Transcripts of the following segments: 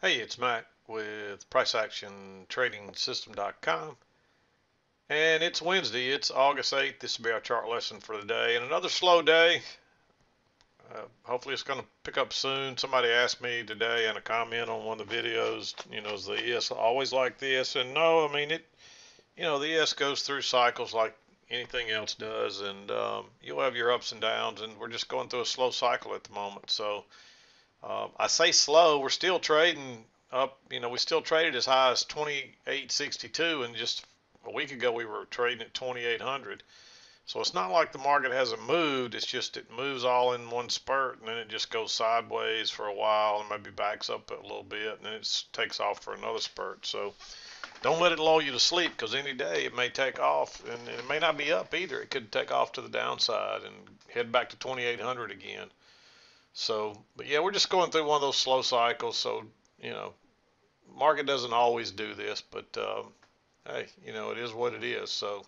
Hey, it's Matt with PriceActionTradingSystem.com, and it's Wednesday. It's August 8th. This will be our chart lesson for the day, and another slow day. Hopefully, it's going to pick up soon. Somebody asked me today in a comment on one of the videos, is the ES always like this? And no, I mean the ES goes through cycles like anything else does, and you'll have your ups and downs, and we're just going through a slow cycle at the moment. So I say slow. We're still trading up. We still traded as high as 28.62, and just a week ago we were trading at 2800. So it's not like the market hasn't moved. It's just it moves all in one spurt, and then it just goes sideways for a while, and maybe backs up a little bit, and then it takes off for another spurt. So don't let it lull you to sleep, because any day it may take off, and it may not be up either. It could take off to the downside and head back to 2800 again. So, but yeah, we're just going through one of those slow cycles. So, you know, market doesn't always do this, but hey, it is what it is. So,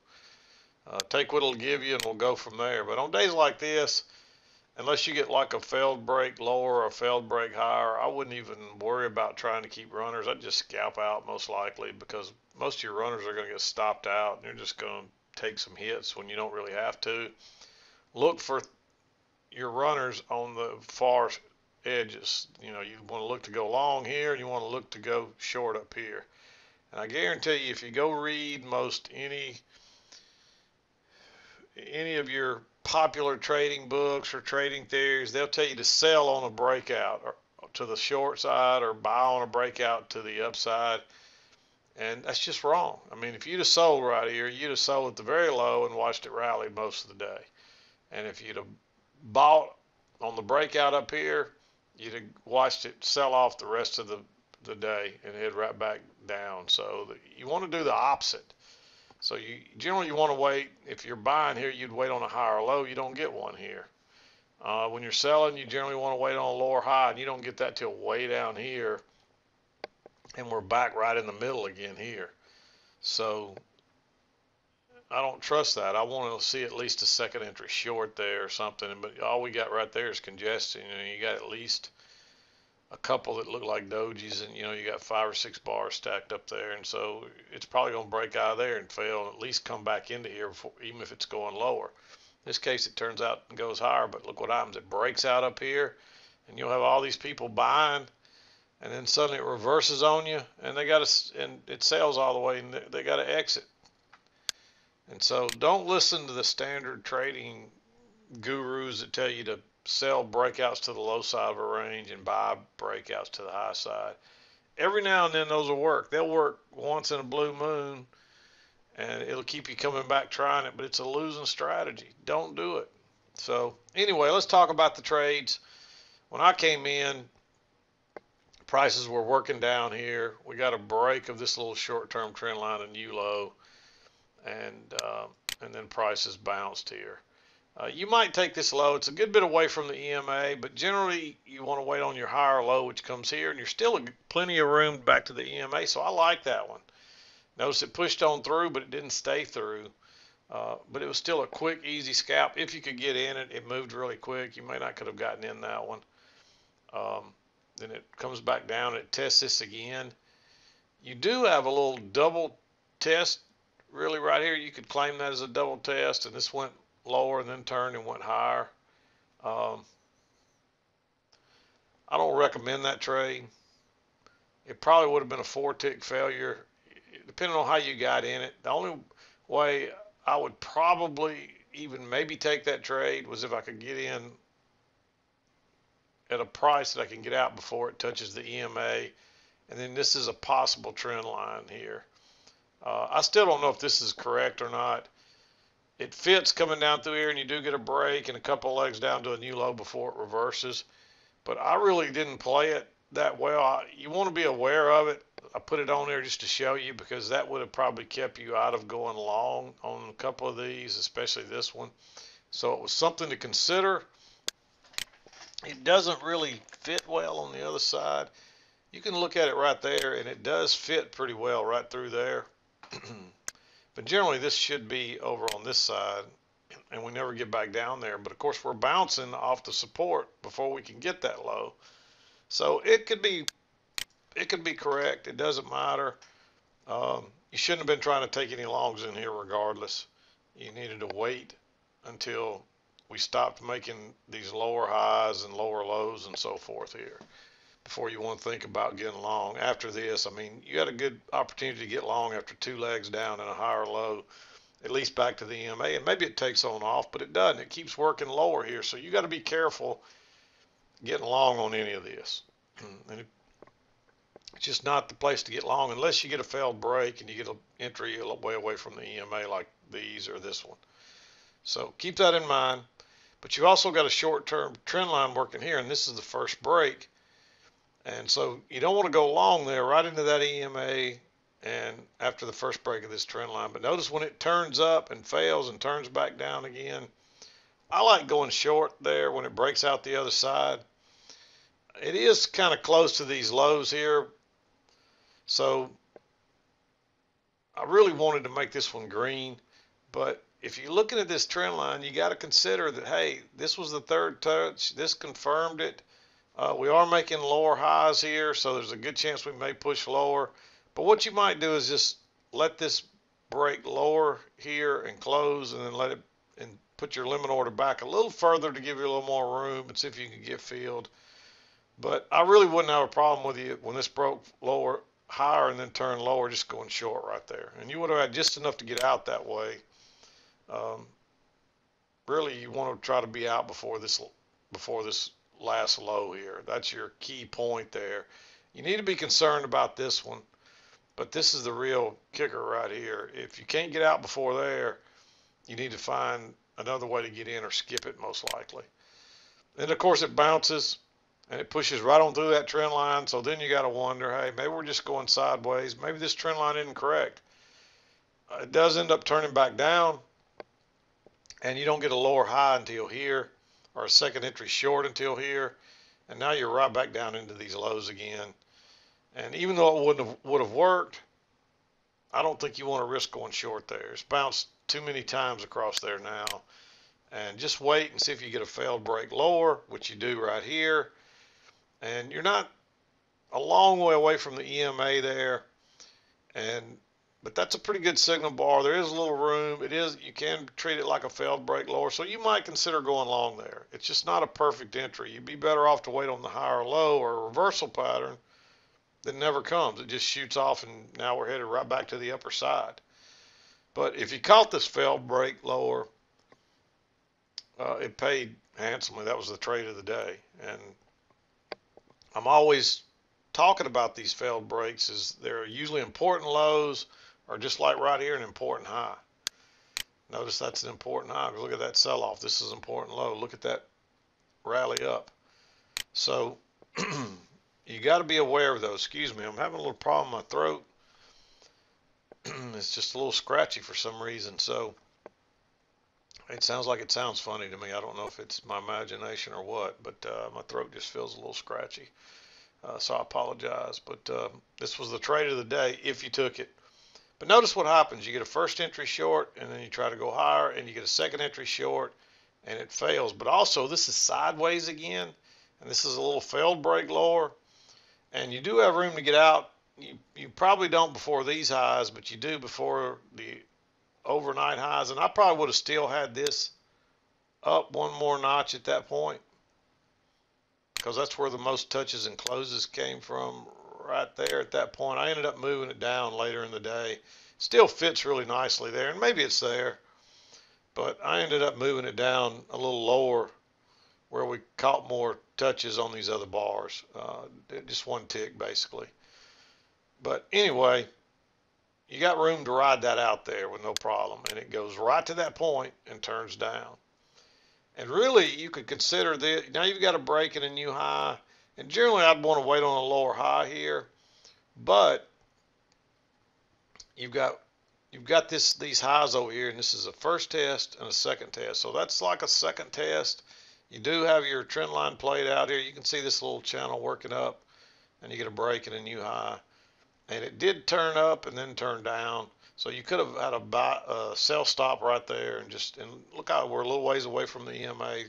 take what it'll give you, and we'll go from there. But on days like this, unless you get like a failed break lower or a failed break higher, I wouldn't even worry about trying to keep runners. I'd just scalp out most likely, because most of your runners are going to get stopped out, and you're just going to take some hits when you don't really have to. Look for your runners on the far edges. You want to look to go long here, and you want to look to go short up here. And I guarantee you, if you go read most any of your popular trading books or trading theories, they'll tell you to sell on a breakout or to the short side, or buy on a breakout to the upside. And that's just wrong. I mean, if you'd have sold right here, you'd have sold at the very low and watched it rally most of the day. And if you'd have bought on the breakout up here, you'd have watched it sell off the rest of the day and head right back down. So you want to do the opposite. So you generally you want to wait. If you're buying here, you'd wait on a higher low. You don't get one here. When you're selling, you generally want to wait on a lower high, and you don't get that till way down here. And we're back right in the middle again here. So I don't trust that. I want to see at least a second entry short there or something. But all we got right there is congestion. You got at least a couple that look like dojis, and you got 5 or 6 bars stacked up there, and so it's probably going to break out of there and fail, and at least come back into here before, even if it's going lower. In this case, it turns out and goes higher, but look what happens. It breaks out up here, and you'll have all these people buying, and then suddenly it reverses on you, and and it sells all the way, and they got to exit. And so don't listen to the standard trading gurus that tell you to sell breakouts to the low side of a range and buy breakouts to the high side. Every now and then those will work. They'll work once in a blue moon, and it'll keep you coming back trying it, but it's a losing strategy. Don't do it. So anyway, let's talk about the trades. When I came in, prices were working down here. We got a break of this little short-term trend line, a new low, and then prices bounced here. You might take this low. It's a good bit away from the EMA, but generally you want to wait on your higher low, which comes here, and you're still plenty of room back to the EMA, so I like that one. Notice it pushed on through, but it didn't stay through. But it was still a quick, easy scalp. If you could get in it, it moved really quick. You may not could have gotten in that one. Then it comes back down. It tests this again. You do have a little double test, really, right here. You could claim that as a double test, and this went lower and then turned and went higher. Um, I don't recommend that trade. It probably would have been a 4-tick failure, depending on how you got in it. The only way I would probably even maybe take that trade was if I could get in at a price that I can get out before it touches the EMA. And then this is a possible trend line here. I still don't know if this is correct or not. It fits coming down through here, and you do get a break and a couple of legs down to a new low before it reverses. But I really didn't play it that well. You want to be aware of it. I put it on there just to show you, because that would have probably kept you out of going long on a couple of these, especially this one. So it was something to consider. It doesn't really fit well on the other side. You can look at it right there, and it does fit pretty well right through there. But generally this should be over on this side, and we never get back down there. But of course we're bouncing off the support before we can get that low. So it could be it could be correct. It doesn't matter. You shouldn't have been trying to take any longs in here regardless. You needed to wait until we stopped making these lower highs and lower lows and so forth here before you want to think about getting long. After this, I mean, you had a good opportunity to get long after 2 legs down and a higher low, at least back to the EMA, and maybe it takes on off, but it doesn't. It keeps working lower here, so you got to be careful getting long on any of this. And it's just not the place to get long unless you get a failed break and you get an entry way away from the EMA like these or this one. So keep that in mind. But you also got a short-term trend line working here, and this is the first break. And so you don't want to go long there right into that EMA and after the first break of this trend line. But notice when it turns up and fails and turns back down again, I like going short there when it breaks out the other side. It is kind of close to these lows here. So I really wanted to make this one green, but if you're looking at this trend line, you got to consider that, hey, this was the third touch. This confirmed it. We are making lower highs here, so there's a good chance we may push lower. But what you might do is just let this break lower here and close, and then let it and put your limit order back a little further to give you a little more room and see if you can get filled. But I really wouldn't have a problem with you when this broke lower, higher, and then turned lower, just going short right there. And you would have had just enough to get out that way. Really, you want to try to be out before this last low here. That's your key point there. You need to be concerned about this one, but this is the real kicker right here. If you can't get out before there, you need to find another way to get in or skip it most likely. Then of course it bounces and it pushes right on through that trend line. So then you got to wonder, hey, maybe we're just going sideways. Maybe this trend line isn't correct. It does end up turning back down, and you don't get a lower high until here, or a second entry short until here, and now you're right back down into these lows again. And even though it would have worked, I don't think you want to risk going short there. It's bounced too many times across there now. And just wait and see if you get a failed break lower, which you do right here. And you're not a long way away from the EMA there. But that's a pretty good signal bar. There is a little room. You can treat it like a failed break lower. So you might consider going long there. It's just not a perfect entry. You'd be better off to wait on the higher low or a reversal pattern that never comes. It just shoots off, and now we're headed right back to the upper side. But if you caught this failed break lower, it paid handsomely. That was the trade of the day. And I'm always talking about these failed breaks, is they're usually important lows, or just like right here, an important high. Notice that's an important high. Look at that sell-off. This is an important low. Look at that rally up. So you got to be aware of those. Excuse me, I'm having a little problem with my throat. It's just a little scratchy for some reason. So it sounds like it sounds funny to me. I don't know if it's my imagination or what, but my throat just feels a little scratchy. So I apologize. But this was the trade of the day if you took it. But notice what happens. You get a first entry short, and then you try to go higher, and you get a second entry short, and it fails. But also, this is sideways again, and this is a little failed break lower. And you do have room to get out. You probably don't before these highs, but you do before the overnight highs. And I probably would have still had this up one more notch at that point, because that's where the most touches and closes came from, right there at that point. I ended up moving it down later in the day. Still fits really nicely there, and maybe it's there, but I ended up moving it down a little lower where we caught more touches on these other bars. Just one tick basically. But anyway, you got room to ride that out there with no problem, and it goes right to that point and turns down. And really, you could consider this. Now you've got a break in a new high, and generally I'd want to wait on a lower high here, but you've got these highs over here, and this is a first test and a second test. So that's like a second test. You do have your trend line played out here. You can see this little channel working up, and you get a break in a new high. And it did turn up and then turn down. So you could have had a sell stop right there, and look out, we're a little ways away from the EMA,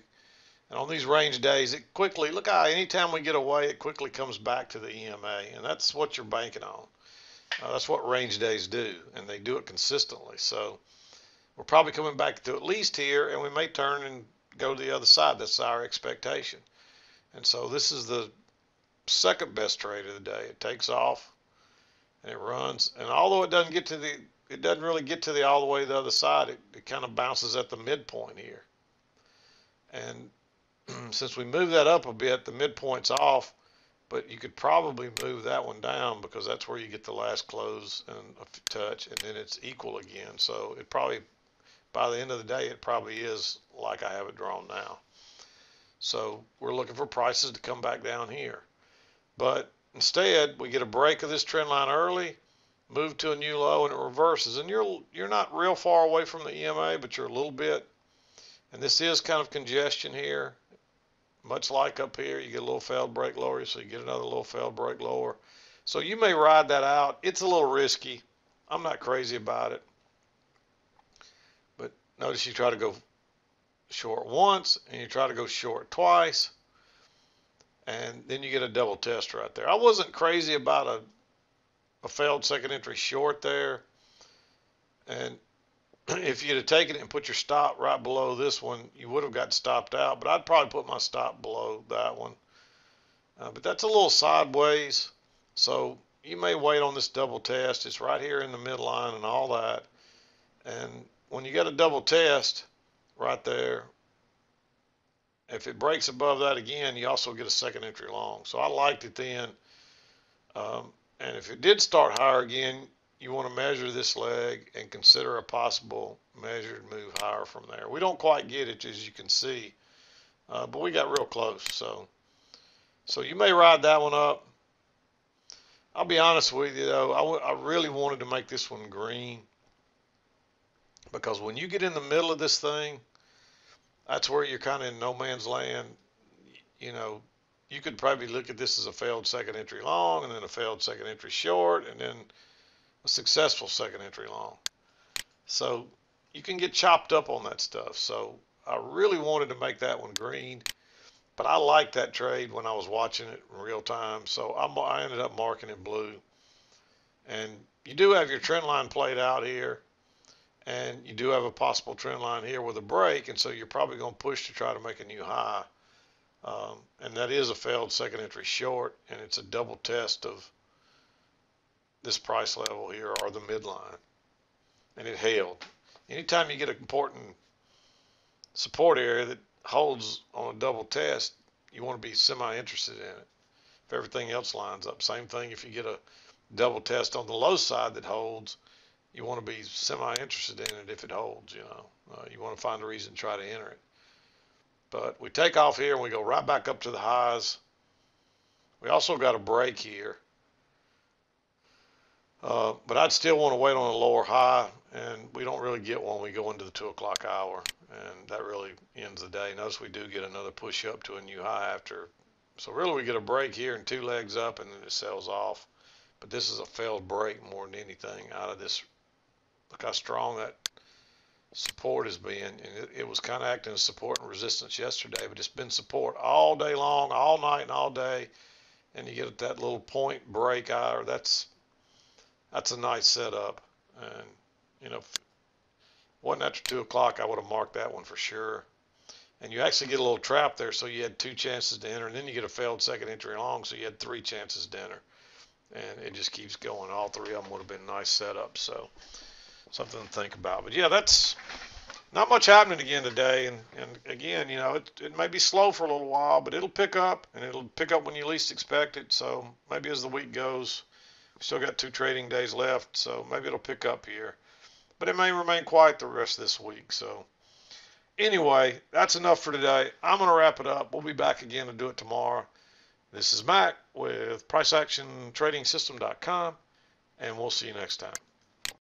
And on these range days, it quickly, look how anytime we get away, it quickly comes back to the EMA. And that's what you're banking on. That's what range days do, and they do it consistently. So we're probably coming back to at least here, and we may turn and go to the other side. That's our expectation. And so this is the second best trade of the day. It takes off and it runs, and although it doesn't really get to the all the way to the other side, it kind of bounces at the midpoint here. And since we move that up a bit, the midpoint's off, but you could probably move that one down because that's where you get the last close and a touch, and then it's equal again. So it probably, by the end of the day, it probably is like I have it drawn now. So we're looking for prices to come back down here. But instead, we get a break of this trend line early, move to a new low, and it reverses. And you're not real far away from the EMA, but you're a little bit. And this is kind of congestion here. Much like up here, you get a little failed break lower, so you get another little failed break lower. So you may ride that out. It's a little risky. I'm not crazy about it. But notice you try to go short once, and you try to go short twice, and then you get a double test right there. I wasn't crazy about a failed second entry short there. And if you'd have taken it and put your stop right below this one, you would have got stopped out, but I'd probably put my stop below that one. But that's a little sideways, so you may wait on this double test. It's right here in the midline and all that. And when you get a double test right there, if it breaks above that again, you also get a second entry long. So I liked it then. And if it did start higher again, you want to measure this leg and consider a possible measured move higher from there. We don't quite get it, as you can see, but we got real close. So you may ride that one up. I'll be honest with you, though, I really wanted to make this one green, because when you get in the middle of this thing, that's where you're kind of in no man's land. You know, you could probably look at this as a failed second entry long, and then a failed second entry short, and then a successful second entry long. So you can get chopped up on that stuff. So I really wanted to make that one green, but I liked that trade when I was watching it in real time. So I ended up marking it blue. And you do have your trend line played out here, and you do have a possible trend line here with a break, and so you're probably going to push to try to make a new high. And that is a failed second entry short, and it's a double test of this price level here, or the midline, and it held. Anytime you get an important support area that holds on a double test, you want to be semi-interested in it if everything else lines up. Same thing if you get a double test on the low side that holds, you want to be semi-interested in it if it holds. You want to find a reason to try to enter it. But we take off here and we go right back up to the highs. We also got a break here. But I'd still want to wait on a lower high, and we don't really get one. We go into the 2 o'clock hour, and that really ends the day. Notice we do get another push up to a new high after. So really we get a break here and 2 legs up, and then it sells off. But this is a failed break more than anything out of this. Look how strong that support has been. And it was kind of acting as support and resistance yesterday, but it's been support all day long, all night and all day. And you get that little point break out, that's a nice setup. And, if it wasn't after 2 o'clock, I would have marked that one for sure. And you actually get a little trap there, so you had 2 chances to enter, and then you get a failed second entry long, so you had 3 chances to enter. And it just keeps going. All 3 of them would have been nice setups, so something to think about. But yeah, that's not much happening again today. And again, it may be slow for a little while, but it'll pick up, and it'll pick up when you least expect it. So maybe as the week goes, we still got 2 trading days left, so maybe it'll pick up here. But it may remain quiet the rest of this week. So anyway, that's enough for today. I'm going to wrap it up. We'll be back again to do it tomorrow. This is Mac with PriceActionTradingSystem.com, and we'll see you next time.